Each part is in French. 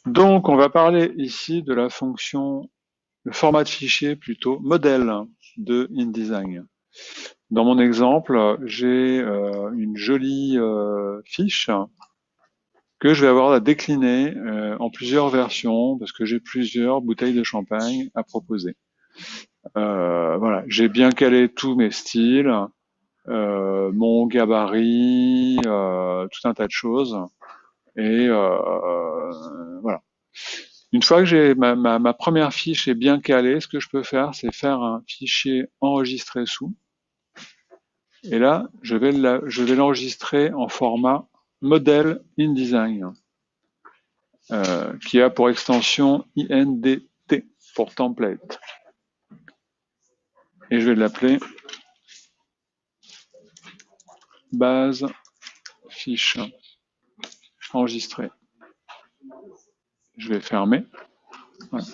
Donc, on va parler ici de la fonction, le format de fichier plutôt, modèle de InDesign. Dans mon exemple, j'ai une jolie fiche que je vais avoir à décliner en plusieurs versions parce que j'ai plusieurs bouteilles de champagne à proposer. Voilà, j'ai bien calé tous mes styles, mon gabarit, tout un tas de choses. Et voilà. Une fois que j'ai ma première fiche est bien calée, ce que je peux faire, c'est faire un fichier enregistré sous. Et là, je vais l'enregistrer en format modèle InDesign, qui a pour extension INDT pour template. Et je vais l'appeler base fiche enregistrée. Je vais fermer. Voilà.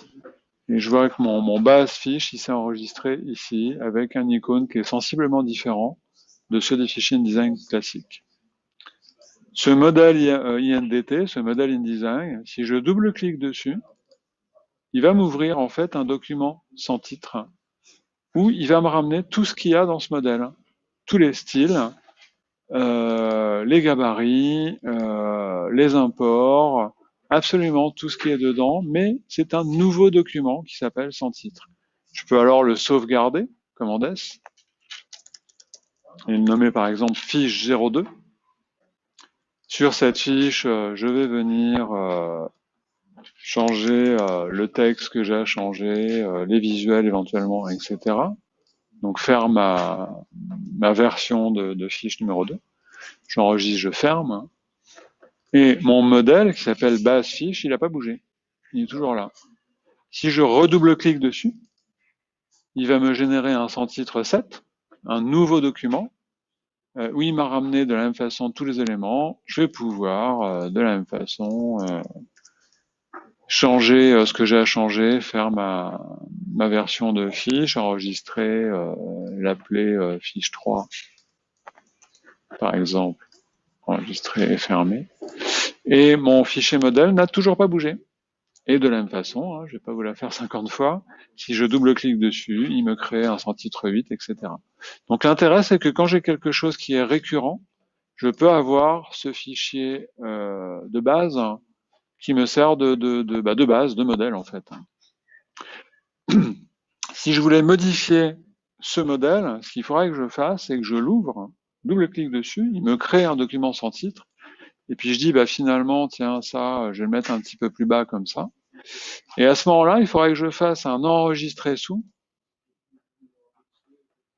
Et je vois que mon base fiche, il s'est enregistré ici avec un icône qui est sensiblement différent de ceux des fichiers InDesign classiques. Ce modèle INDT, ce modèle InDesign, si je double-clique dessus, il va m'ouvrir en fait un document sans titre où il va me ramener tout ce qu'il y a dans ce modèle. Tous les styles, les gabarits, les imports, absolument tout ce qui est dedans, mais c'est un nouveau document qui s'appelle sans titre. Je peux alors le sauvegarder, commande S, et le nommer par exemple fiche 02. Sur cette fiche, je vais venir changer le texte que j'ai à changer, les visuels éventuellement, etc. Donc faire ma version de fiche numéro 2. J'enregistre, je ferme. Et mon modèle, qui s'appelle base fiche, il n'a pas bougé. Il est toujours là. Si je redouble-clique dessus, il va me générer un sans titre 7, un nouveau document, où il m'a ramené de la même façon tous les éléments. Je vais pouvoir, de la même façon, changer ce que j'ai à changer, faire ma version de fiche, enregistrer, l'appeler fiche 3, par exemple, enregistrer et fermer. Et mon fichier modèle n'a toujours pas bougé. Et de la même façon, je vais pas vous la faire 50 fois, si je double-clique dessus, il me crée un sans titre 8, etc. Donc l'intérêt, c'est que quand j'ai quelque chose qui est récurrent, je peux avoir ce fichier de base qui me sert de base, de modèle en fait. Si je voulais modifier ce modèle, ce qu'il faudrait que je fasse, c'est que je l'ouvre, double-clique dessus, il me crée un document sans titre, et puis je dis finalement, tiens, ça, je vais le mettre un petit peu plus bas comme ça. Et à ce moment-là, il faudrait que je fasse un enregistré sous,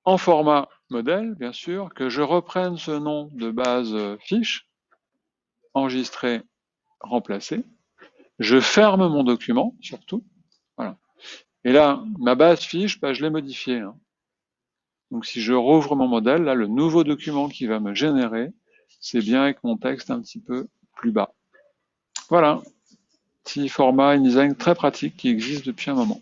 en format modèle, bien sûr, que je reprenne ce nom de base fiche, enregistré, remplacé. Je ferme mon document, surtout. Voilà. Et là, ma base fiche, je l'ai modifiée. Donc si je rouvre mon modèle, là, le nouveau document qui va me générer, c'est bien avec mon texte un petit peu plus bas. Voilà. Petit format InDesign très pratique qui existe depuis un moment.